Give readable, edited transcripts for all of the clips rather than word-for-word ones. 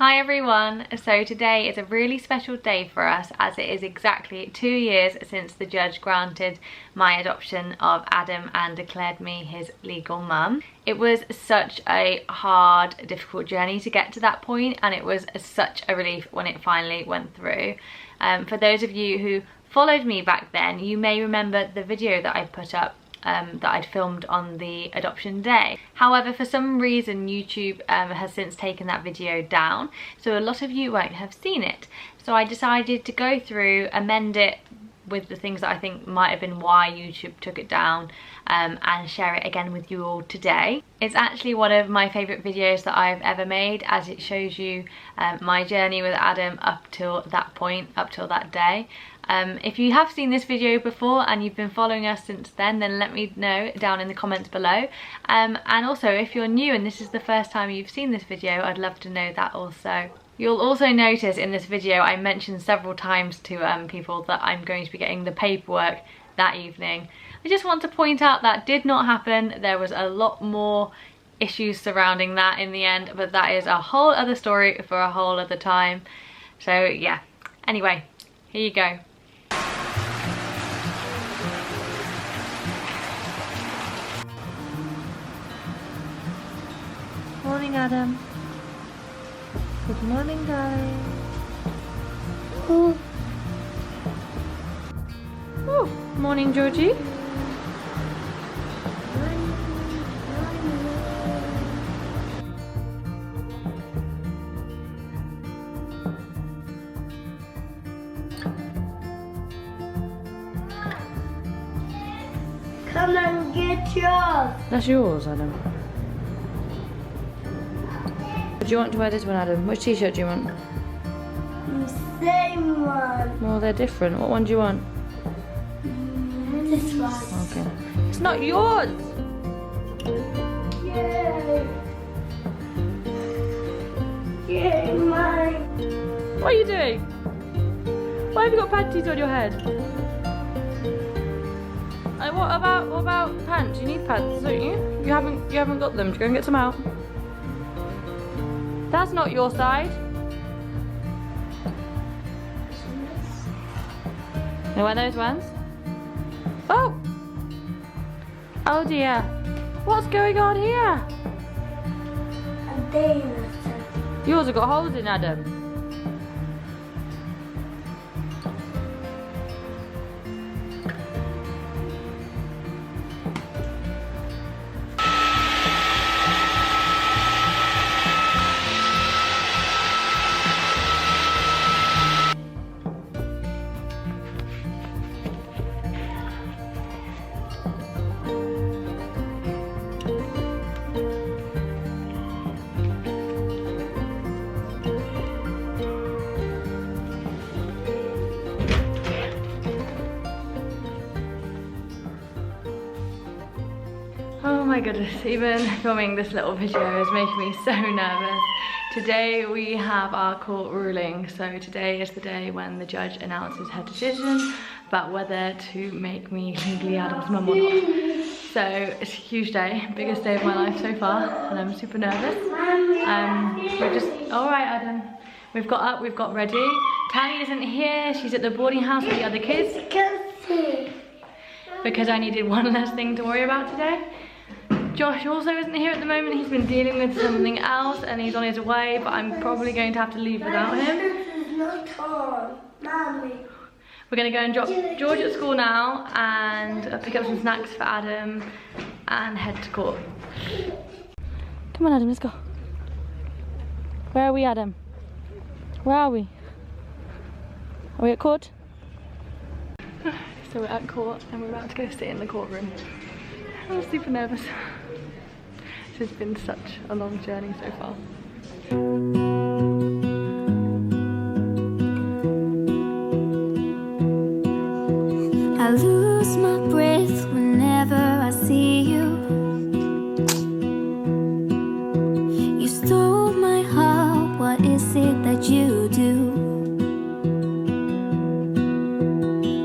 Hi everyone, so today is a really special day for us as it is exactly 2 years since the judge granted my adoption of Adam and declared me his legal mum. It was such a hard, difficult journey to get to that point, and it was such a relief when it finally went through. For those of you who followed me back then, you may remember the video that I put up that I'd filmed on the adoption day. However, for some reason YouTube has since taken that video down, so a lot of you won't have seen it. So I decided to go through, amend it with the things that I think might have been why YouTube took it down, and share it again with you all today. It's actually one of my favourite videos that I've ever made, as it shows you my journey with Adam up till that point, up till that day. If you have seen this video before and you've been following us since then let me know down in the comments below. And also, if you're new and this is the first time you've seen this video, I'd love to know that also. You'll also notice in this video I mentioned several times to people that I'm going to be getting the paperwork that evening. I just want to point out that did not happen. There was a lot more issues surrounding that in the end, but that is a whole other story for a whole other time. So yeah, anyway, here you go. Morning, Adam. Good morning, darling. Oh. Oh, morning, Georgie. Come and get yours. That's yours, Adam. Do you want to wear this one, Adam? Which t-shirt do you want? The same one. Well, they're different. What one do you want? This one. Okay. It's not yours! Yay! Yay, mine. What are you doing? Why have you got panties on your head? And what about pants? You need pants, don't you? You haven't got them. Go and get some out. That's not your side. You wear those ones? Oh! Oh dear. What's going on here? A dinosaur. Yours have got holes in, Adam. Oh my goodness, even filming this little video is making me so nervous. Today we have our court ruling, so today is the day when the judge announces her decision about whether to make me legally Adam's mum or not. So it's a huge day, biggest day of my life so far, and I'm super nervous. We're just, all right Adam, we've got up, we've got ready. Tally isn't here, she's at the boarding house with the other kids. Because I needed one less thing to worry about today. Josh also isn't here at the moment. He's been dealing with something else and he's on his way, but I'm probably going to have to leave without him. This is not on, Mommy. We're going to go and drop George at school now and pick up some snacks for Adam and head to court. Come on Adam, let's go. Where are we, Adam? Where are we? Are we at court? So we're at court and we're about to go sit in the courtroom. I'm super nervous. This has been such a long journey so far. I lose my breath whenever I see you. You stole my heart, what is it that you do?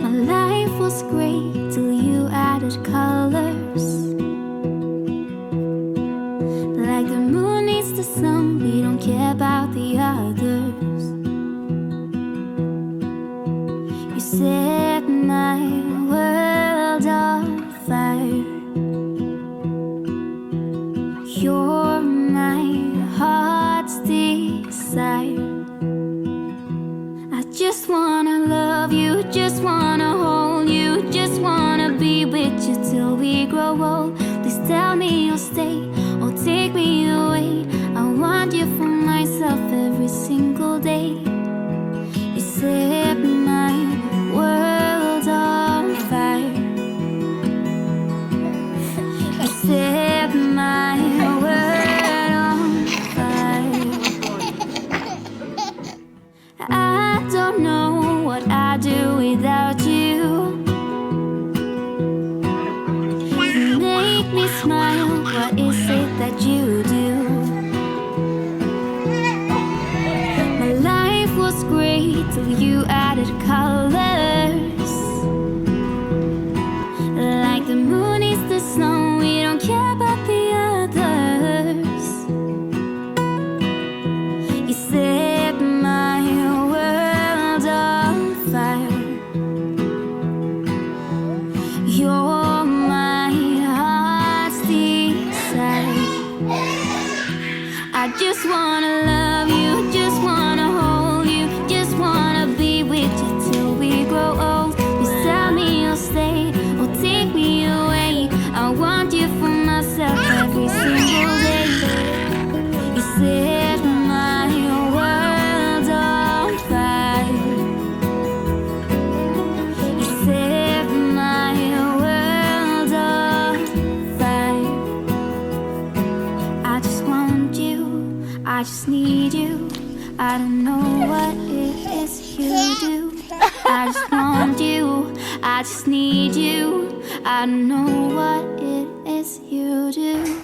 My life was great till you added colors. Like the moon needs the sun, we don't care about the others. you, just wanna hold you, just wanna be with you till we grow old. Please tell me you'll stay or take me away. I want you for myself every single day. You set my world on fire. You set my world on fire. I don't know what I'd do without you. You make me smile, what is it that you do? My life was great till you added colors. Like the moon is the snow, we don't care about the others. You set my world on fire. You're my heart's desire. I just wanna love you, just wanna hold you, just wanna be with you till we grow old. Please tell me you'll stay or take me away. I want you for myself every single day. You set my world on fire. You set my world on fire. I just want you, I just need you. I don't know what it is you do. I just want you, I just need you. I don't know what it is you do.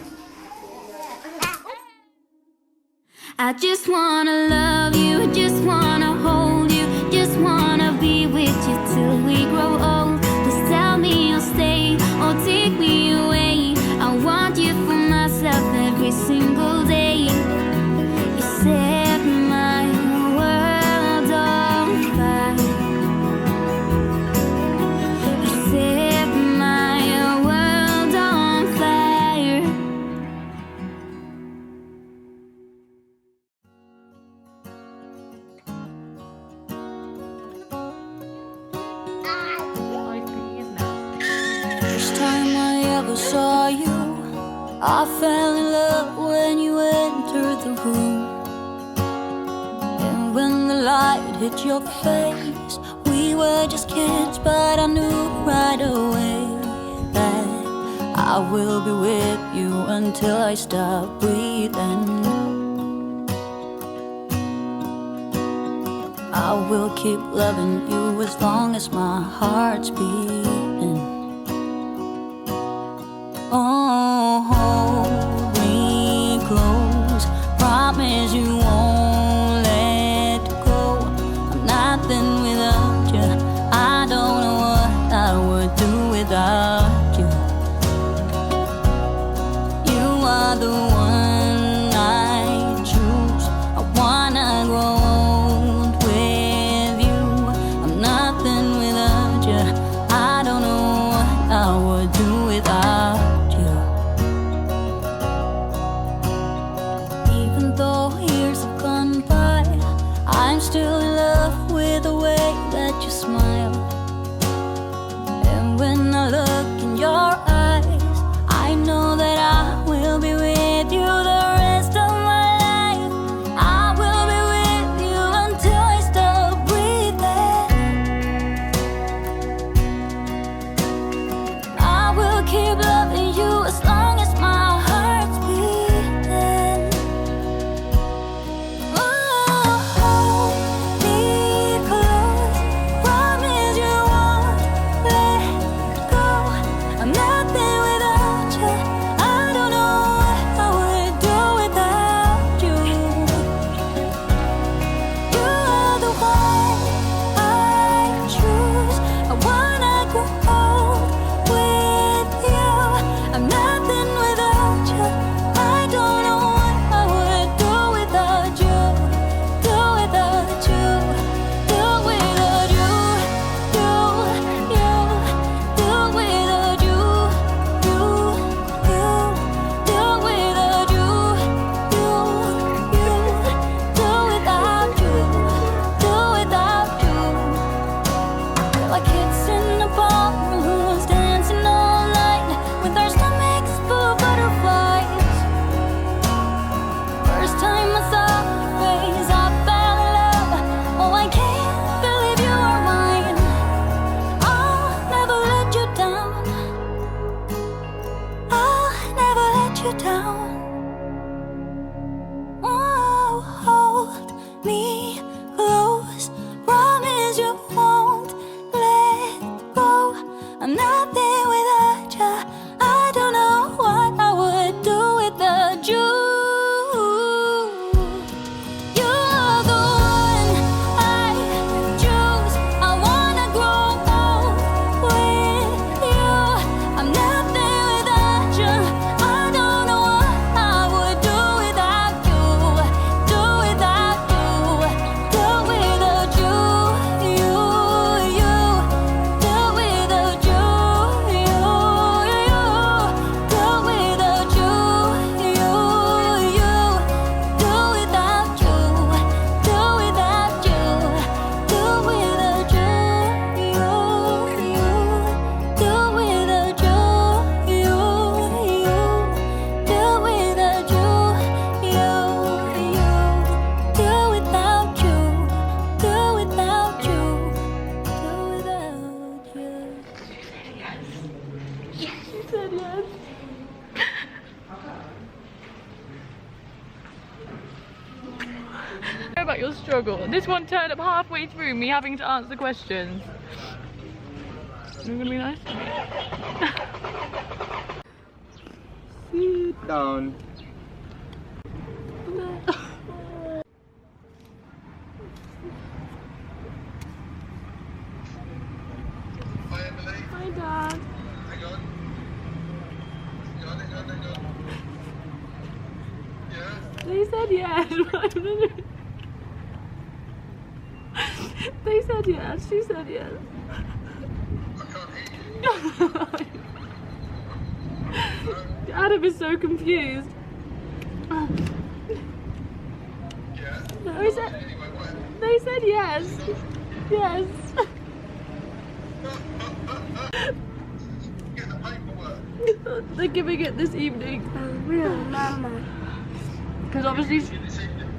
I just wanna love you, just wanna hold you, just wanna be with you till we grow old. Please tell me you'll stay or take me away. I want you for myself every single day. You set my world on fire. You set my world on fire. First time I ever saw you, I fell in love when you entered the room. And when the light hit your face, we were just kids, but I knew right away that I will be with you until I stop breathing. I will keep loving you as long as my heart's beating. Oh, hold me close, promise you won't let go. I'm nothing without you, I don't know what I would do without you. You are the one I choose, I wanna grow old with you. I'm nothing without you, I don't know what I would do without you. Even though years have gone by, I'm still in love with the way that you smile. And when I look in your eyes, I know that I will be with you the rest of my life. I will be with you until I stop breathing. I will keep loving you as long as my heart's beating. Oh, hold me close, promise you won't let go. I'm not me close. Promise you won't let go. I'm not there without you. I don't know what I would do without you. You're the one I choose. I wanna grow old with you. I'm not there without you. I don't know what I would do without you. Do without you. Do without you. You. Do without you. You. Do without you. You. Do without you. Do without you. Do without you. You. Do without you. You. Do without you. You. Do without you. Do without you. Do without you. She said yes. About your struggle. This one turned up halfway through me having to answer questions. Is it gonna be nice? Sit down. Hi Emily. Hi, Dad. Hang on. Hang on. Yeah? They said yes. They said yes. She said yes. I can't hear you. Adam is so confused. Yeah? They said, Anyway, what? they said yes. Yes. Get the paperwork. They're giving it this evening. Real mama. Because obviously, This evening.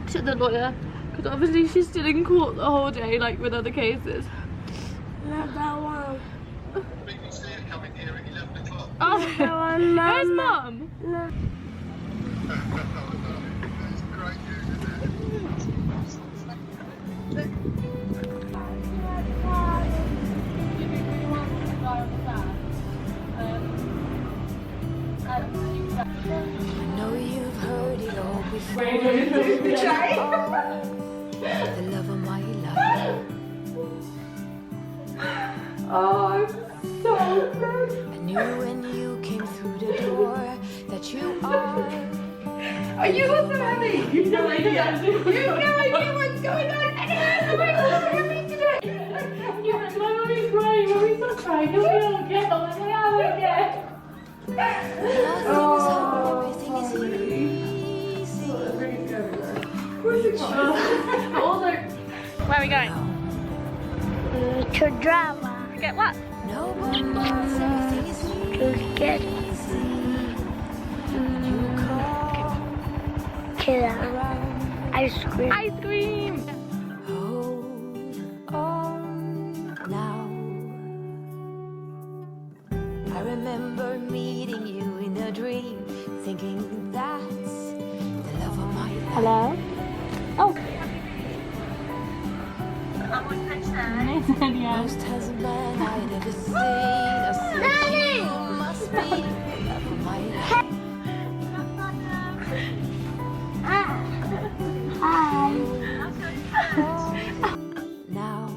to the lawyer. Because obviously she's still in court the whole day, like with other cases. Not that one. BBC are coming here at 11 o'clock. Oh, That one, where's mama. Mum? No. That's great news, isn't it? I know you've heard it all before. The love of my life. Oh, so I knew when you came through the door that you are. Are you also heavy? You've no idea. You've no idea what's going on. And I'm heavy today. My mommy's crying. Mommy's not crying. You'll be okay. I'm like, yeah, okay. Everything is easy. Also, where are we going? To drama. To get what? No one knows everything is To get easy. When you call killer. Ice cream. Ice cream. hold on now. I remember meeting you in a dream, thinking that's the love of my life. Hello? Oh. They said yes. Most handsome man I'd ever seen. I said you must be the love of my life. Hi. Now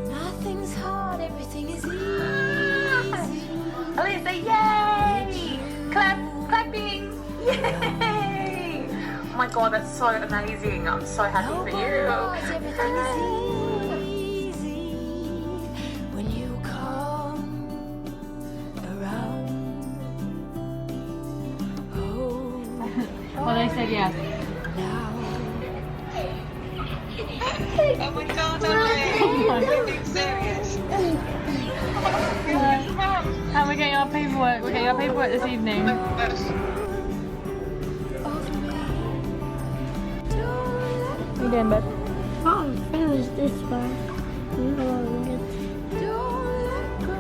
nothing's hard, everything is easy. Alyssa, yay! Clapping! Yay! Oh my god, that's so amazing. I'm so happy No for one you. knows everything is easy when you come around. Oh, Well, they said yes. now Oh my god, I'm being serious. And we're getting our paperwork. We're getting our paperwork this evening. That's of me. Don't What are you doing, bud? I'll finish this one. No, let go.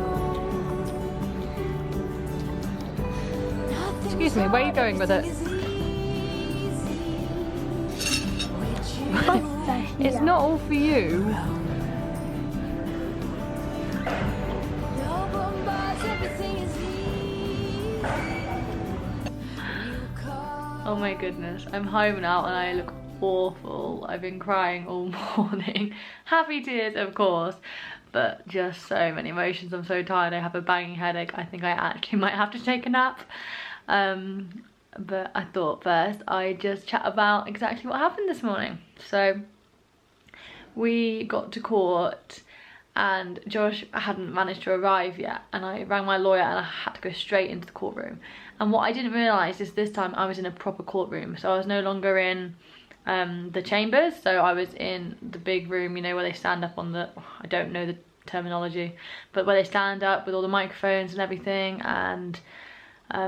Nothing's Excuse me, where are you going with it? hard, everything is easy It's not all for you. Oh my goodness, I'm home now and I look awful. I've been crying all morning. Happy tears, of course, but just so many emotions. I'm so tired. I have a banging headache. I think I actually might have to take a nap. But I thought first I'd just chat about exactly what happened this morning. So we got to court and Josh hadn't managed to arrive yet, and I rang my lawyer and I had to go straight into the courtroom. And what I didn't realise is this time I was in a proper courtroom, so I was no longer in the chambers, so I was in the big room, you know, where they stand up on the, I don't know the terminology, but where they stand up with all the microphones and everything, and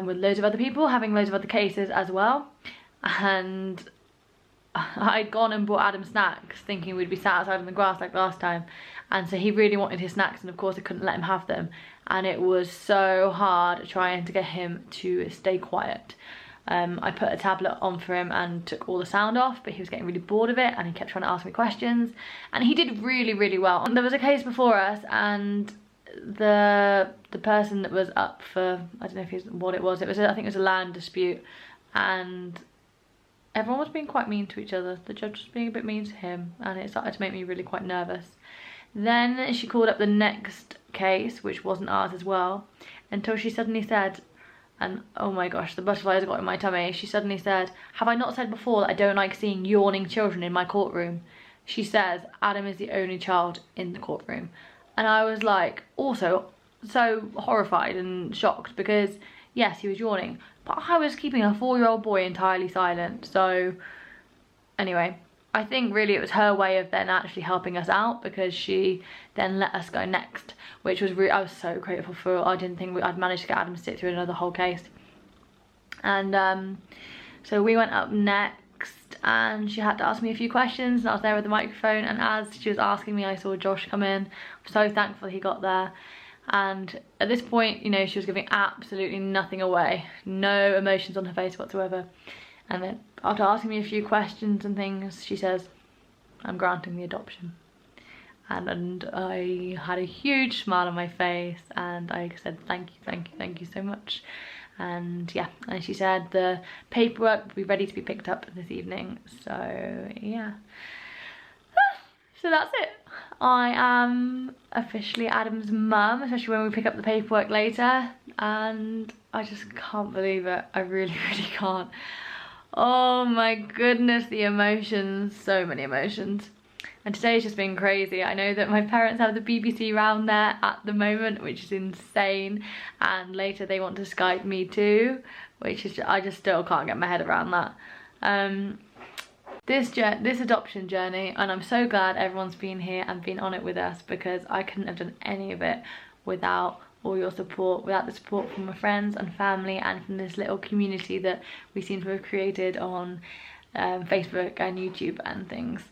with loads of other people having loads of other cases as well. And I'd gone and bought Adam snacks thinking we'd be sat outside in the grass like last time, and so he really wanted his snacks, and of course I couldn't let him have them, and it was so hard trying to get him to stay quiet. I put a tablet on for him and took all the sound off, but he was getting really bored of it and he kept trying to ask me questions, and he did really well. There was a case before us, and the person that was up for, I don't know if what it was, I think it was a land dispute, and everyone was being quite mean to each other. The judge was being a bit mean to him, and it started to make me really quite nervous. Then she called up the next case, which wasn't ours as well, until she suddenly said, and oh my gosh, the butterflies got in my tummy, she suddenly said, "Have I not said before that I don't like seeing yawning children in my courtroom?" She says Adam is the only child in the courtroom. And I was like, also so horrified and shocked, because yes, he was yawning, but I was keeping a 4-year-old boy entirely silent. So anyway, I think really it was her way of then actually helping us out, because she then let us go next, which was really, I was so grateful for. I didn't think I'd managed to get Adam to sit through another whole case. And so we went up next, and she had to ask me a few questions, and I was there with the microphone, and as she was asking me I saw Josh come in. I'm so thankful he got there. And at this point, you know, she was giving absolutely nothing away, no emotions on her face whatsoever. And then after asking me a few questions and things, she says, "I'm granting the adoption." And I had a huge smile on my face, and I said, thank you so much. And yeah, and she said the paperwork will be ready to be picked up this evening. So yeah, so that's it. I am officially Adam's mum, especially when we pick up the paperwork later, and I just can't believe it. I really can't. Oh my goodness, the emotions, so many emotions. And today's just been crazy. I know that my parents have the BBC round there at the moment, which is insane, and later they want to Skype me too, which is, I just still can't get my head around that. This adoption journey, and I'm so glad everyone's been here and been on it with us, because I couldn't have done any of it without all your support, without the support from my friends and family, and from this little community that we seem to have created on Facebook and YouTube and things.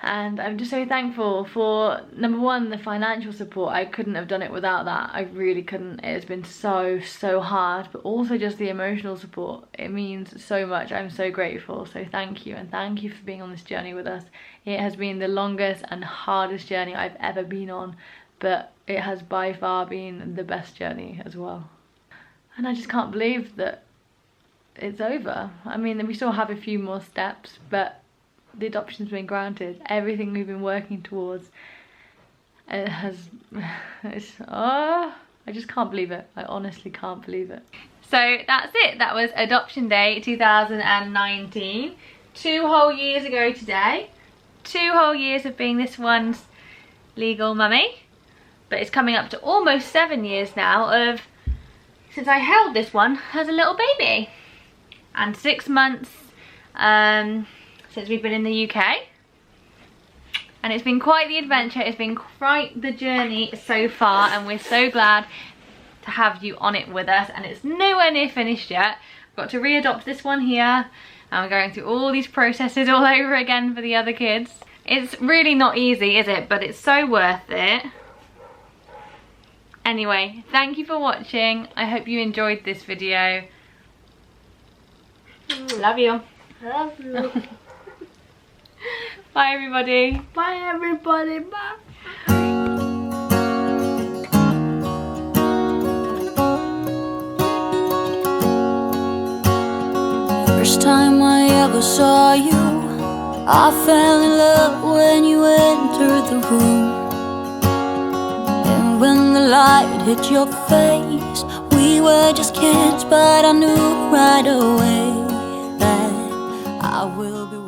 And I'm just so thankful for, number one, the financial support. I couldn't have done it without that. I really couldn't. It has been so hard, but also just the emotional support. It means so much. I'm so grateful. So thank you, and thank you for being on this journey with us. It has been the longest and hardest journey I've ever been on, but it has by far been the best journey as well. And I just can't believe that it's over. I mean, we still have a few more steps, but the adoption's been granted. Everything we've been working towards, it has, I just can't believe it. I honestly can't believe it. So that's it. That was Adoption Day 2019. 2 whole years ago today. 2 whole years of being this one's legal mummy. But it's coming up to almost 7 years now of since I held this one as a little baby. And 6 months since we've been in the UK, and it's been quite the adventure. It's been quite the journey so far, and we're so glad to have you on it with us, and it's nowhere near finished yet. I've got to re-adopt this one here, and we're going through all these processes all over again for the other kids. It's really not easy, is it? But it's so worth it. Anyway, thank you for watching. I hope you enjoyed this video. Love you. Love you. Bye everybody. Bye everybody. Bye. First time I ever saw you, I fell in love when you entered the room. And when the light hit your face, we were just kids, but I knew right away that I will be